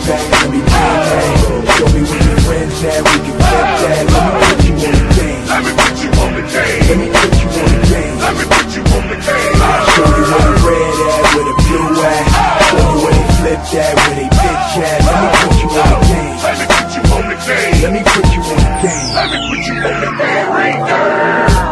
that, let me pin that. Show me where your friends at, we can flip that. Let me put you on the game. Let me put you on the game. Let me put you on the game. Let me put you on the game. Show you where the red at, where the blue at. Show you where they flip that, where they bitch at. Let me put you on the game. Let me put you on the game. Let me put you on the game. Let me put you on the game right now.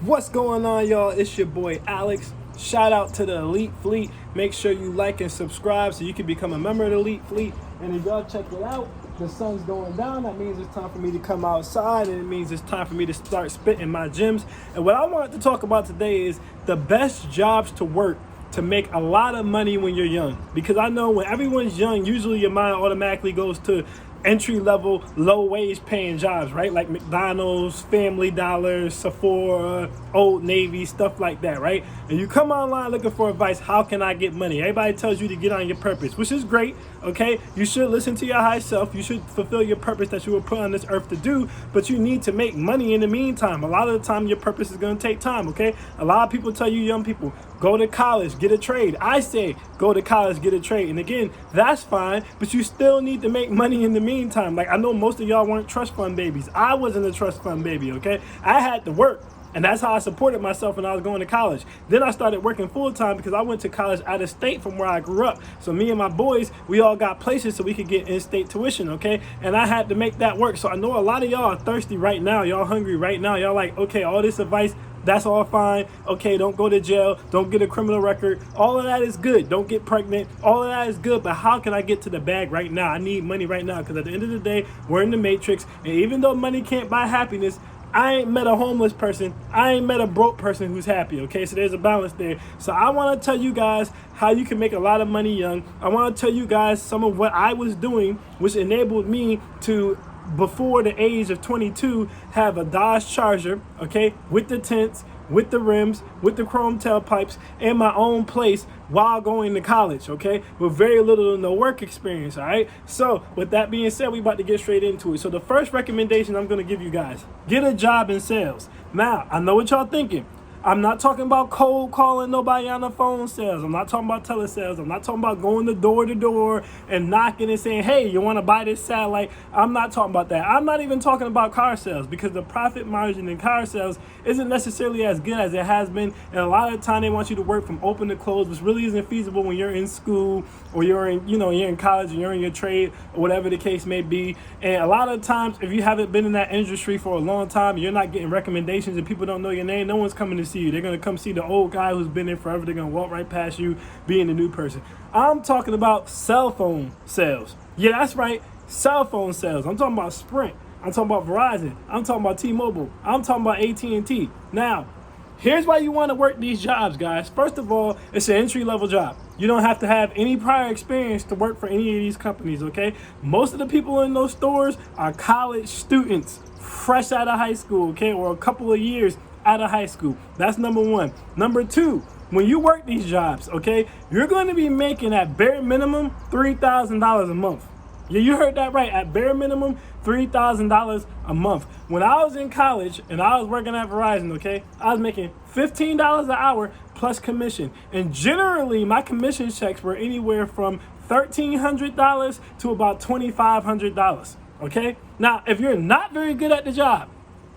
What's going on, y'all? It's your boy Alex. Shout out to the Elite Fleet. Make sure you like and subscribe so you can become a member of the Elite Fleet. And if y'all check it out, the sun's going down. That means it's time for me to come outside, and it means it's time for me to start spitting my gems. And what I wanted to talk about today is the best jobs to work to make a lot of money when you're young. Because I know when everyone's young, usually your mind automatically goes to entry-level, low-wage paying jobs, right? Like McDonald's, Family Dollar, Sephora, Old Navy, stuff like that, right? And you come online looking for advice, how can I get money? Everybody tells you to get on your purpose, which is great, okay? You should listen to your high self. You should fulfill your purpose that you were put on this earth to do, but you need to make money in the meantime. A lot of the time, your purpose is going to take time, okay? A lot of people tell you, young people, go to college, get a trade. I say, go to college, get a trade. And again, that's fine, but you still need to make money in the meantime. Like, I know most of y'all weren't trust fund babies. I wasn't a trust fund baby, okay? I had to work. And that's how I supported myself when I was going to college. Then I started working full time because I went to college out of state from where I grew up. So me and my boys, we all got places so we could get in-state tuition, okay? And I had to make that work. So I know a lot of y'all are thirsty right now. Y'all hungry right now. Y'all like, okay, all this advice, that's all fine. Okay, don't go to jail. Don't get a criminal record. All of that is good. Don't get pregnant. All of that is good. But how can I get to the bag right now? I need money right now because at the end of the day, we're in the matrix. And even though money can't buy happiness, I ain't met a homeless person. I ain't met a broke person who's happy, okay? So there's a balance there. So I want to tell you guys how you can make a lot of money young. I want to tell you guys some of what I was doing, which enabled me to, before the age of 22, have a Dodge Charger, okay, with the tents, with the rims, with the chrome tailpipes, and my own place while going to college, okay, with very little to no work experience, all right? So with that being said, we about to get straight into it. So the first recommendation I'm going to give you guys, get a job in sales. Now, I know what y'all thinking. I'm not talking about cold calling nobody on the phone sales. I'm not talking about telesales. I'm not talking about going to door and knocking and saying, hey, you want to buy this satellite? I'm not talking about that. I'm not even talking about car sales because the profit margin in car sales isn't necessarily as good as it has been. And a lot of the time they want you to work from open to close, which really isn't feasible when you're in school or you're in, you're in college or you're in your trade or whatever the case may be. And a lot of times, if you haven't been in that industry for a long time, you're not getting recommendations and people don't know your name. No one's coming to see you. They're going to come see the old guy who's been there forever. They're going to walk right past you, being the new person. I'm talking about cell phone sales. Yeah, that's right. Cell phone sales. I'm talking about Sprint. I'm talking about Verizon. I'm talking about T-Mobile. I'm talking about AT&T. Now, here's why you want to work these jobs, guys. First of all, it's an entry-level job. You don't have to have any prior experience to work for any of these companies, okay? Most of the people in those stores are college students, fresh out of high school, okay, or a couple of years out of high school. That's number one. Number two, when you work these jobs, okay, you're going to be making at bare minimum $3,000 a month. Yeah, you heard that right. At bare minimum, $3,000 a month. When I was in college and I was working at Verizon, okay, I was making $15 an hour plus commission. And generally, my commission checks were anywhere from $1,300 to about $2,500, okay? Now, if you're not very good at the job,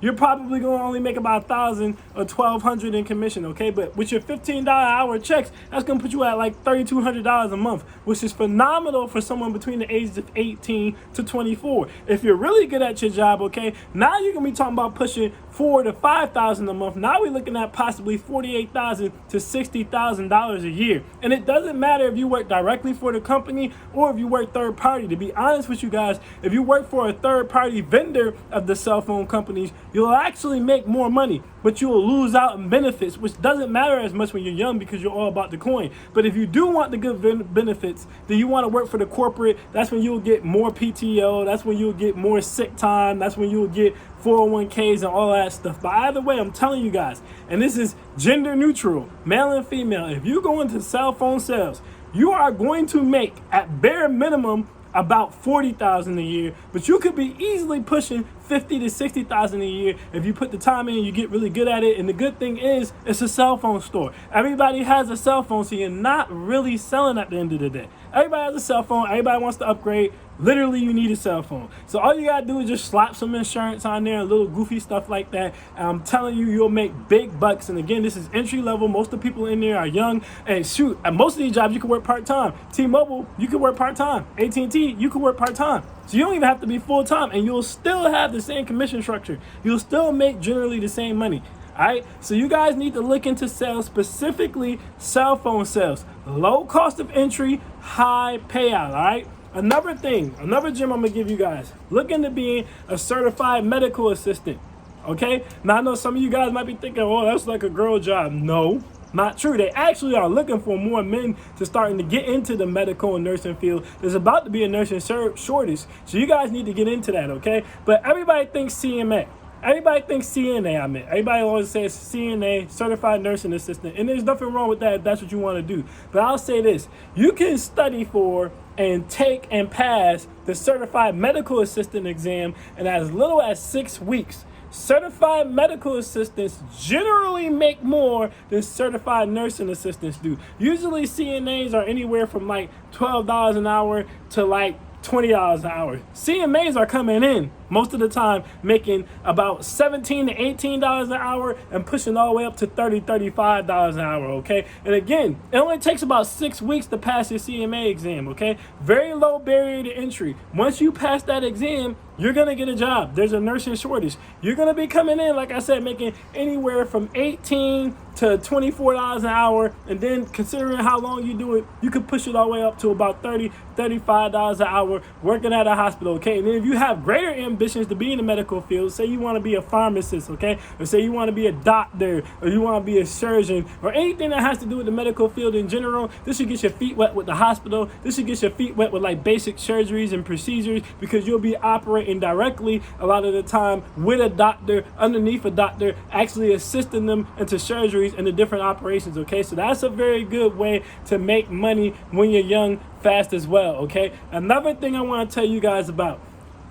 you're probably going to only make about $1,000 or $1,200 in commission, okay? But with your $15 hour checks, that's going to put you at like $3,200 a month, which is phenomenal for someone between the ages of 18 to 24. If you're really good at your job, okay, now you're going to be talking about pushing $4,000 to $5,000 a month. Now we're looking at possibly $48,000 to $60,000 a year. And it doesn't matter if you work directly for the company or if you work third party. To be honest with you guys, if you work for a third party vendor of the cell phone companies, You'll actually make more money, but you will lose out in benefits, which doesn't matter as much when you're young because you're all about the coin. But if you do want the good benefits, then you want to work for the corporate. That's when you'll get more PTO. That's when you'll get more sick time. That's when you'll get 401ks and all that stuff. But either way, I'm telling you guys, and this is gender neutral, male and female, if you go into cell phone sales, you are going to make at bare minimum about $40,000 a year, but you could be easily pushing $50,000 to $60,000 a year if you put the time in and you get really good at it. And the good thing is, it's a cell phone store. Everybody has a cell phone, so you're not really selling at the end of the day. Everybody has a cell phone. Everybody wants to upgrade. Literally, you need a cell phone. So all you gotta do is just slap some insurance on there, a little goofy stuff like that. And I'm telling you, you'll make big bucks. And again, this is entry level. Most of the people in there are young. And shoot, at most of these jobs, you can work part-time. T-Mobile, you can work part-time. AT&T, you can work part-time. So you don't even have to be full-time, and you'll still have the same commission structure. You'll still make generally the same money. All right, so you guys need to look into sales, specifically cell phone sales. Low cost of entry, high payout. All right. Another thing, another gem I'm gonna give you guys. Look into being a certified medical assistant. Okay. Now I know some of you guys might be thinking, oh, that's like a girl job. No, not true. They actually are looking for more men to starting to get into the medical and nursing field. There's about to be a nursing shortage, so you guys need to get into that. Okay. But everybody thinks CMA. Everybody thinks CNA, Everybody always says CNA, Certified Nursing Assistant, and there's nothing wrong with that if that's what you want to do. But I'll say this, you can study for and take and pass the Certified Medical Assistant exam in as little as 6 weeks. Certified medical assistants generally make more than certified nursing assistants do. Usually CNAs are anywhere from like $12 an hour to like $20 an hour. CMAs are coming in most of the time making about $17 to $18 an hour and pushing all the way up to $30, $35 an hour, okay? And again, it only takes about 6 weeks to pass your CMA exam, okay? Very low barrier to entry. Once you pass that exam, you're gonna get a job. There's a nursing shortage. You're gonna be coming in, like I said, making anywhere from $18 to $24 an hour, and then considering how long you do it, you could push it all the way up to about $30, $35 an hour working at a hospital, okay? And then if you have greater ambitions to be in the medical field, say you want to be a pharmacist, okay? Or say you want to be a doctor, or you want to be a surgeon, or anything that has to do with the medical field in general, this should get your feet wet with the hospital. This should get your feet wet with like basic surgeries and procedures, because you'll be operating directly a lot of the time with a doctor, underneath a doctor, actually assisting them into surgeries and the different operations, okay? So that's a very good way to make money when you're young, fast as well, okay? Another thing I want to tell you guys about,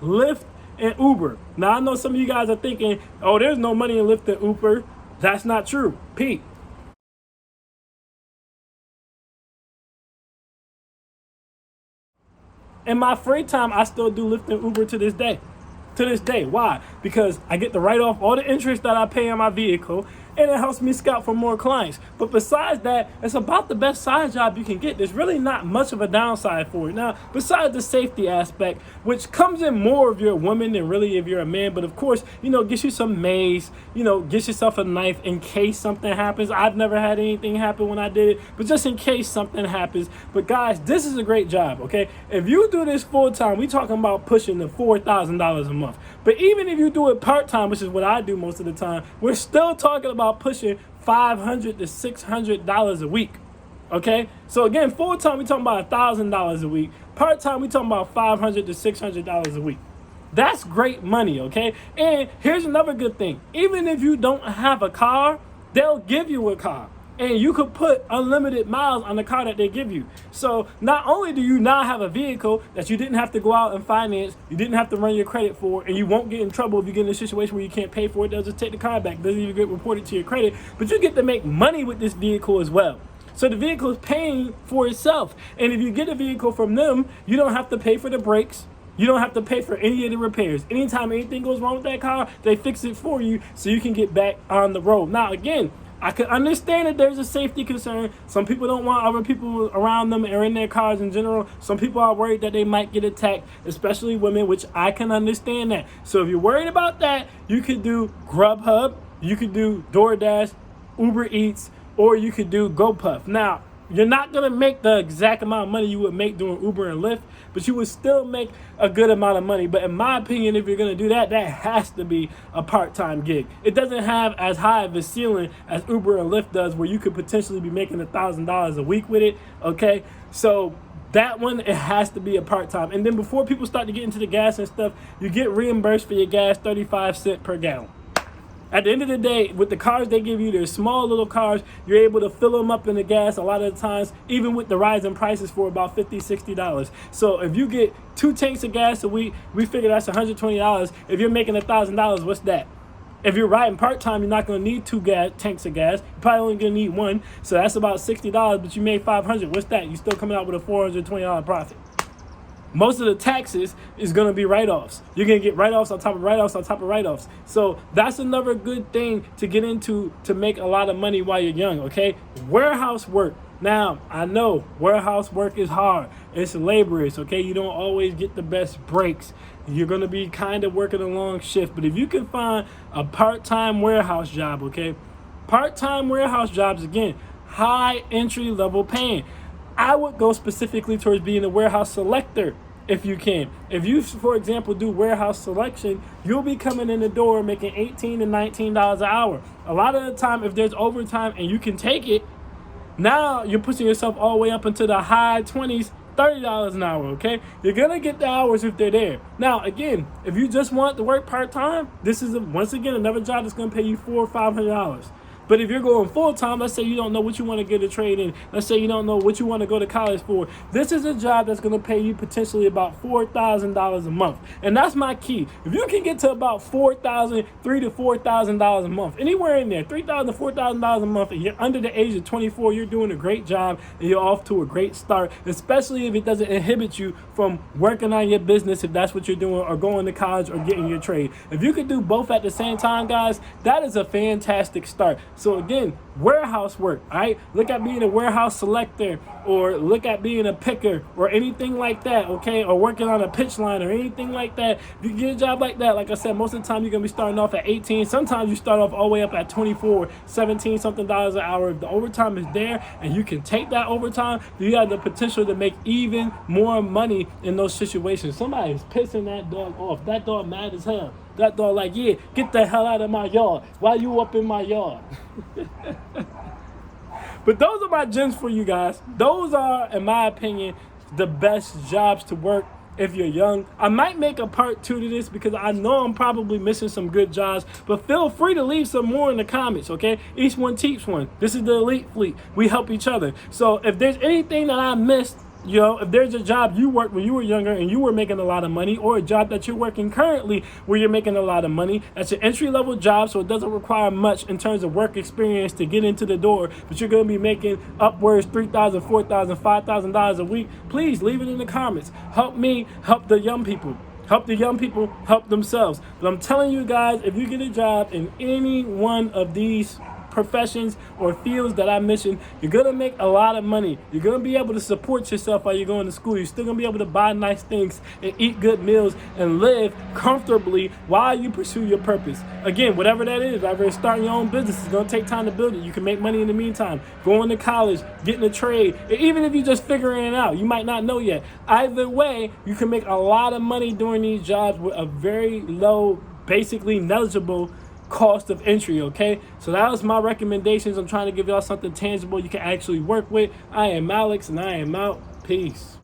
Lyft and Uber. Now I know some of you guys are thinking, oh, there's no money in Lyft and Uber. That's not true. Pete. In my free time, I still do Lyft and Uber to this day. Why? Because I get to write off all the interest that I pay on my vehicle, and it helps me scout for more clients. But besides that, it's about the best side job you can get. There's really not much of a downside for it. Now, besides the safety aspect, which comes in more if you're a woman than really if you're a man, but of course, gets you some mace, get yourself a knife in case something happens. I've never had anything happen when I did it, but just in case something happens. But guys, this is a great job, okay? If you do this full time, we talking about pushing the $4,000 a month. But even if you do it part time, which is what I do most of the time, we're still talking about pushing $500 to $600 a week. Okay, so again, full time we talking about $1,000 a week. Part time we talking about $500 to $600 a week. That's great money, okay? And here's another good thing: even if you don't have a car, they'll give you a car, and you could put unlimited miles on the car that they give you. So not only do you not have a vehicle that you didn't have to go out and finance, you didn't have to run your credit for, and you won't get in trouble if you get in a situation where you can't pay for it, they'll just take the car back. It doesn't even get reported to your credit, but you get to make money with this vehicle as well. So the vehicle is paying for itself. And if you get a vehicle from them, you don't have to pay for the brakes. You don't have to pay for any of the repairs. Anytime anything goes wrong with that car, they fix it for you so you can get back on the road. Now, again, I can understand that there's a safety concern. Some people don't want other people around them or in their cars in general. Some people are worried that they might get attacked, especially women, which I can understand that. So if you're worried about that, you could do Grubhub, you could do DoorDash, Uber Eats, or you could do GoPuff. Now, You're not going to make the exact amount of money you would make doing Uber and Lyft, but you would still make a good amount of money. But in my opinion, if you're going to do that, that has to be a part-time gig. It doesn't have as high of a ceiling as Uber and Lyft does, where you could potentially be making $1,000 a week with it, okay? So that one, it has to be a part-time. And then before people start to get into the gas and stuff, you get reimbursed for your gas 35 cents per gallon. At the end of the day, with the cars they give you, they're small little cars. You're able to fill them up in the gas a lot of the times, even with the rising prices, for about $50, $60. So if you get 2 tanks of gas a week, we figure that's $120. If you're making $1,000, what's that? If you're riding part-time, you're not going to need 2 tanks of gas. You're probably only going to need 1. So that's about $60, but you made $500. What's that? You're still coming out with a $420 profit. Most of the taxes is going to be write-offs. You're going to get write-offs on top of write-offs on top of write-offs. So that's another good thing to get into to make a lot of money while you're young, okay? Warehouse work. Now, I know warehouse work is hard. It's laborious, okay? You don't always get the best breaks. You're going to be kind of working a long shift. But if you can find a part-time warehouse job, okay? Part-time warehouse jobs, again, high entry-level paying. I would go specifically towards being a warehouse selector if you can. If you, for example, do warehouse selection, you'll be coming in the door making $18 to $19 an hour. A lot of the time, if there's overtime and you can take it, now you're pushing yourself all the way up into the high 20s, $30 an hour, okay? You're going to get the hours if they're there. Now, again, if you just want to work part-time, this is, once again, another job that's going to pay you $400 or $500. But if you're going full-time, let's say you don't know what you want to get a trade in. Let's say you don't know what you want to go to college for. This is a job that's going to pay you potentially about $4,000 a month. And that's my key. If you can get to about $3,000 to $4,000 a month, anywhere in there, $3,000 to $4,000 a month, and you're under the age of 24, you're doing a great job and you're off to a great start, especially if it doesn't inhibit you from working on your business, if that's what you're doing, or going to college or getting your trade. If you could do both at the same time, guys, that is a fantastic start. So again, warehouse work, all right? Look at being a warehouse selector, or look at being a picker, or anything like that, okay? Or working on a pitch line or anything like that. If you get a job like that, like I said, most of the time you're going to be starting off at 18. Sometimes you start off all the way up at 24, 17 something dollars an hour. If the overtime is there and you can take that overtime, you have the potential to make even more money in those situations. Somebody is pissing that dog off. That dog mad as hell. That dog like, yeah, get the hell out of my yard. Why you up in my yard? But those are my gems for you guys. Those are, in my opinion, the best jobs to work if you're young. I might make a part 2 to this because I know I'm probably missing some good jobs, but feel free to leave some more in the comments, okay? Each one teach one. This is the Elite Fleet. We help each other. So if there's anything that I missed, you know, if there's a job you worked when you were younger and you were making a lot of money, or a job that you're working currently where you're making a lot of money, that's an entry-level job, so it doesn't require much in terms of work experience to get into the door, but you're going to be making upwards $3,000, $4,000, $5,000 a week, please leave it in the comments. Help me help the young people. Help the young people help themselves. But I'm telling you guys, if you get a job in any one of these professions or fields that I mentioned, you're gonna make a lot of money. You're gonna be able to support yourself while you're going to school. You're still gonna be able to buy nice things and eat good meals and live comfortably while you pursue your purpose. Again, whatever that is, whether it's starting your own business, it's gonna take time to build it. You can make money in the meantime, going to college, getting a trade, even if you're just figuring it out, you might not know yet. Either way, you can make a lot of money doing these jobs with a very low, basically negligible cost of entry, okay? So that was my recommendations. I'm trying to give y'all something tangible you can actually work with. I am Alex, and I am out. Peace.